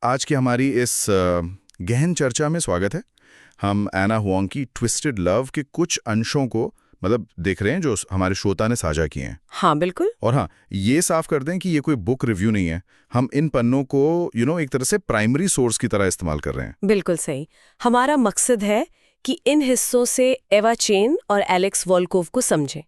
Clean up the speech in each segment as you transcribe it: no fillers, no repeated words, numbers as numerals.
आज की हमारी इस गहन चर्चा में स्वागत है। हम एना हुआंग की ट्विस्टेड लव के कुछ अंशों को देख रहे हैं जो हमारे श्रोता ने साझा किए हैं। हाँ बिल्कुल। और हाँ, ये साफ कर दें कि ये कोई बुक रिव्यू नहीं है। हम इन पन्नों को एक तरह से प्राइमरी सोर्स की तरह इस्तेमाल कर रहे हैं। बिल्कुल सही। हमारा मकसद है कि इन हिस्सों से एवा चेन और एलेक्स वॉलकोव को समझें,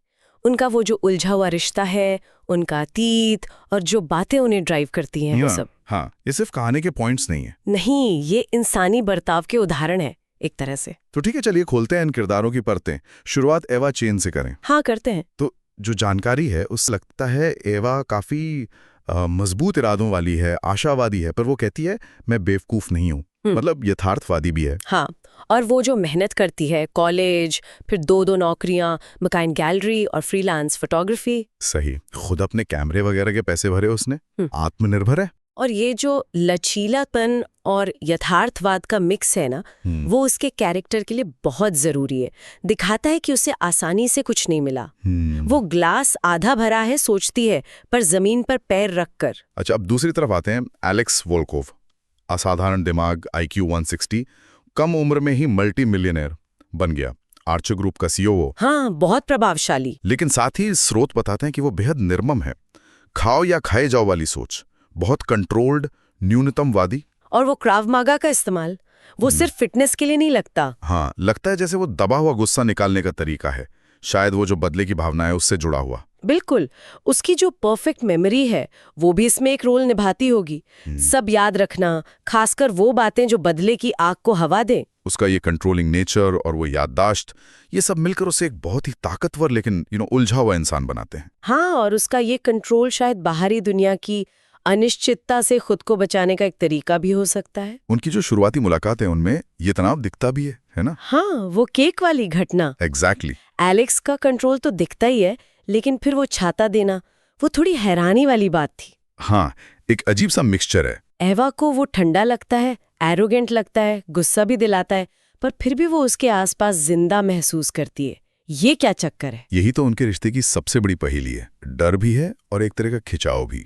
उनका वो जो उलझा हुआ रिश्ता है, उनका अतीत और जो बातें उन्हें ड्राइव करती हैं वो सब। हाँ, ये सिर्फ कहानी के पॉइंट्स नहीं है। नहीं, ये इंसानी बर्ताव के उदाहरण है एक तरह से। तो ठीक है, चलिए खोलते हैं इन किरदारों की परतें। शुरुआत एवा चेन से करें। हाँ करते हैं। तो जो जानकारी है उससे लगता है एवा काफी मजबूत इरादों वाली है, आशावादी है, पर वो कहती है मैं बेवकूफ नहीं हूँ। मतलब यथार्थवादी भी है। हाँ, और वो जो मेहनत करती है, कॉलेज, फिर दो नौकरियां, मकान गैलरी और फ्रीलांस फोटोग्राफी। सही, खुद अपने कैमरे वगैरह के पैसे भरे उसने, आत्मनिर्भर है। और ये जो लचीलापन और यथार्थवाद का मिक्स है ना, वो उसके कैरेक्टर के लिए बहुत जरूरी है। दिखाता है कि उसे आसानी से कुछ नहीं मिला। वो ग्लास आधा भरा है सोचती है, पर जमीन पर पैर रखकर। अच्छा, अब दूसरी तरफ आते हैं। एलेक्स वोल्कोव, असाधारण दिमाग, IQ 160, कम उम्र में ही मल्टी मिलियनर बन गया, आर्चर ग्रुप का CEO वो। हाँ, बहुत प्रभावशाली। लेकिन साथ ही स्रोत बताते हैं कि वो बेहद निर्मम है, खाओ या खाए जाओ वाली सोच, बहुत कंट्रोल्ड, न्यूनतमवादी। और वो क्राव मागा का इस्तेमाल, वो सिर्फ फिटनेस के लिए नहीं लगता। हाँ, लगता है जैसे वो दबा हुआ गुस्सा निकालने का तरीका है, शायद वो जो बदले की भावना है उससे जुड़ा हुआ। बिल्कुल। उसकी जो परफेक्ट मेमोरी है वो भी इसमें एक रोल निभाती होगी। सब याद रखना, खासकर वो बातें जो बदले की आग को हवा दें। उसका ये कंट्रोलिंग नेचर और वो याददाश्त, ये सब मिलकर उसे एक बहुत ही ताकतवर लेकिन उलझा हुआ इंसान बनाते हैं। हाँ, और उसका ये कंट्रोल शायद बाहरी दुनिया की अनिश्चितता से खुद को बचाने का एक तरीका भी हो सकता है। उनकी जो शुरुआती मुलाकात है उनमें ये तनाव दिखता भी है ना? हाँ, वो केक वाली घटना। एग्जैक्टली। एलेक्स का कंट्रोल तो दिखता ही है, लेकिन फिर वो छाता देना, वो थोड़ी हैरानी वाली बात थी। हाँ, एक अजीब सा मिक्सचर है। एवा को वो ठंडा लगता है, एरोगेंट लगता है, गुस्सा भी दिलाता है, पर फिर भी वो उसके आसपास जिंदा महसूस करती है। ये क्या चक्कर है? यही तो उनके रिश्ते की सबसे बड़ी पहेली है। डर भी है और एक तरह का खिंचाव भी।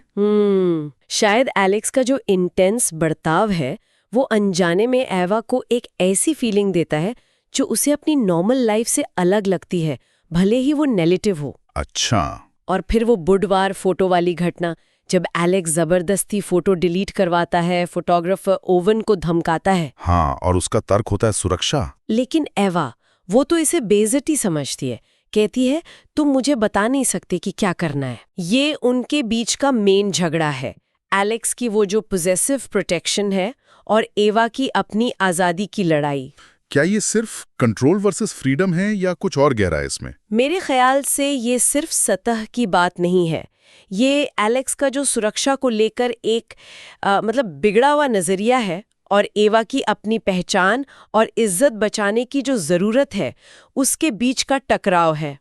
शायद एलेक्स का जो इंटेंस बर्ताव है वो अनजाने में एवा को एक ऐसी फीलिंग देता है जो उसे अपनी नॉर्मल लाइफ से अलग लगती है, भले ही वो नेगेटिव हो। अच्छा। और फिर वो बुधवार फोटो वाली घटना, जब एलेक्स जबरदस्ती फोटो डिलीट करवाता है, फोटोग्राफर ओवन को धमकाता है। हाँ, और उसका तर्क होता है सुरक्षा। लेकिन एवा, वो तो इसे बेइज्जती समझती है, कहती है तुम मुझे बता नहीं सकते कि क्या करना है। ये उनके बीच का मेन झगड़ा है। एलेक्स की वो जो पोजेसिव प्रोटेक्शन है और एवा की अपनी आजादी की लड़ाई। क्या ये सिर्फ कंट्रोल वर्सेस फ्रीडम है या कुछ और गहरा है इसमें? मेरे ख्याल से ये सिर्फ सतह की बात नहीं है। ये एलेक्स का जो सुरक्षा को लेकर एक बिगड़ा हुआ नजरिया है, और एवा की अपनी पहचान और इज्जत बचाने की जो जरूरत है, उसके बीच का टकराव है।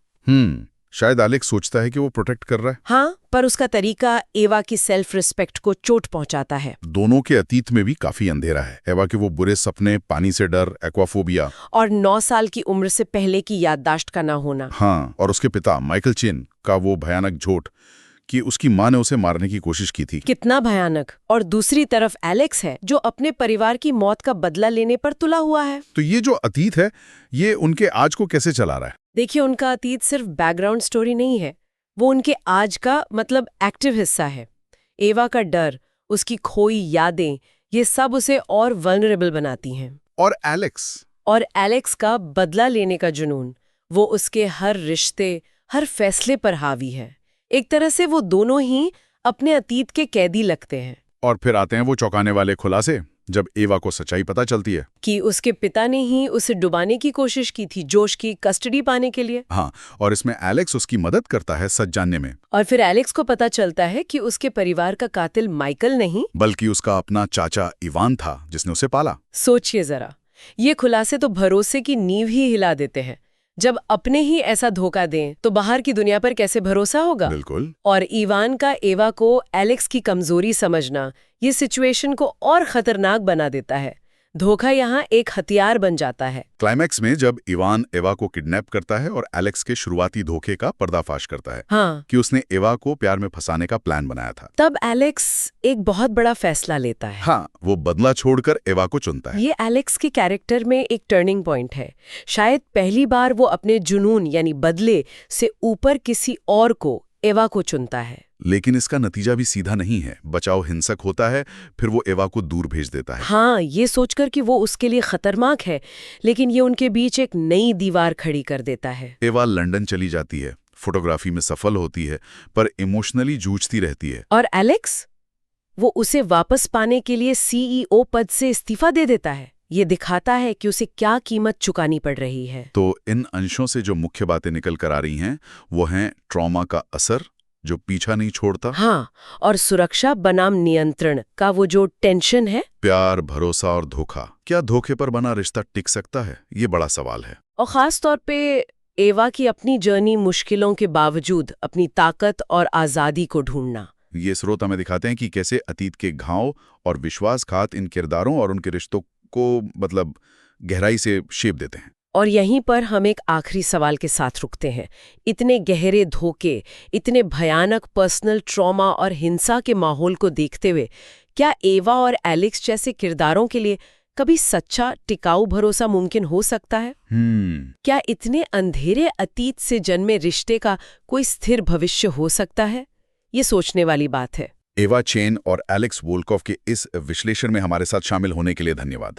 शायद एलेक्स सोचता है कि वो प्रोटेक्ट कर रहा है। हाँ, पर उसका तरीका एवा की सेल्फ रिस्पेक्ट को चोट पहुंचाता है। दोनों के अतीत में भी काफी अंधेरा है। एवा के वो बुरे सपने, पानी से डर, एक्वाफोबिया, और 9 साल की उम्र से पहले की याददाश्त का ना होना। हाँ, और उसके पिता माइकल चेन का वो भयानक झूठ कि उसकी मां ने उसे मारने की कोशिश की थी। कितना भयानक। और दूसरी तरफ एलेक्स है जो अपने परिवार की मौत का बदला लेने पर तुला हुआ है। तो ये जो अतीत है, ये उनके आज को कैसे चला रहा है? देखिए, उनका अतीत सिर्फ बैकग्राउंड स्टोरी नहीं है, वो उनके आज का एक्टिव हिस्सा है। एवा का डर, उसकी खोई यादें, ये सब उसे और वल्नरेबल बनाती हैं। और एलेक्स का बदला लेने का जुनून, वो उसके हर रिश्ते, हर फैसले पर हावी है। एक तरह से वो दोनों ही अपने अतीत के कैदी लगते हैं। और फिर आते हैं वो चौंकाने वाले खुलासे, जब एवा को सच्चाई पता चलती है कि उसके पिता ने ही उसे डुबाने की कोशिश की थी, जोश की कस्टडी पाने के लिए। हाँ, और इसमें एलेक्स उसकी मदद करता है सच जानने में। और फिर एलेक्स को पता चलता है कि उसके परिवार का कातिल माइकल नहीं, बल्कि उसका अपना चाचा इवान था, जिसने उसे पाला। सोचिए जरा, ये खुलासे तो भरोसे की नींव ही हिला देते हैं। जब अपने ही ऐसा धोखा दें तो बाहर की दुनिया पर कैसे भरोसा होगा? बिल्कुल। और इवान का एवा को एलेक्स की कमजोरी समझना ये सिचुएशन को और खतरनाक बना देता है। धोखा यहाँ एक हथियार बन जाता है। क्लाइमैक्स में जब इवान एवा को किडनैप करता है और एलेक्स के शुरुआती धोखे का पर्दाफाश करता है हाँ। कि उसने एवा को प्यार में फंसाने का प्लान बनाया था, तब एलेक्स एक बहुत बड़ा फैसला लेता है। हाँ, वो बदला छोड़कर एवा को चुनता है। ये एलेक्स के कैरेक्टर में एक टर्निंग पॉइंट है। शायद पहली बार वो अपने जुनून यानी बदले से ऊपर किसी और को, एवा को चुनता है। लेकिन इसका नतीजा भी सीधा नहीं है। बचाव हिंसक होता है, फिर वो एवा को दूर भेज देता है। हाँ, ये सोचकर कि वो उसके लिए खतरनाक है, लेकिन ये उनके बीच एक नई दीवार खड़ी कर देता है। एवा लंदन चली जाती है, फोटोग्राफी में सफल होती है, पर इमोशनली जूझती रहती है। और एलेक्स, वो उसे वापस पाने के लिए सीईओ पद से इस्तीफा दे देता है। ये दिखाता है कि उसे क्या कीमत चुकानी पड़ रही है। तो इन अंशों से जो मुख्य बातें निकल कर आ रही हैं, वो हैं ट्रॉमा का असर जो पीछा नहीं छोड़ता, हाँ, और सुरक्षा बनाम नियंत्रण का वो जो टेंशन है, प्यार, भरोसा और धोखा। क्या धोखे पर बना रिश्ता टिक सकता है? ये बड़ा सवाल है। और खास तौर पे एवा की अपनी जर्नी, मुश्किलों के बावजूद अपनी ताकत और आजादी को ढूंढना। ये स्रोत हमें दिखाते हैं कि कैसे अतीत के घाव और विश्वासघात इन किरदारों और उनके रिश्तों को गहराई से शेप देते हैं। और यहीं पर हम एक आखिरी सवाल के साथ रुकते हैं। इतने गहरे धोखे, इतने भयानक पर्सनल ट्रॉमा और हिंसा के माहौल को देखते हुए, क्या एवा और एलेक्स जैसे किरदारों के लिए कभी सच्चा टिकाऊ भरोसा मुमकिन हो सकता है? क्या इतने अंधेरे अतीत से जन्मे रिश्ते का कोई स्थिर भविष्य हो सकता है? ये सोचने वाली बात है। एवा चेन और एलेक्स वोल्कोव के इस विश्लेषण में हमारे साथ शामिल होने के लिए धन्यवाद।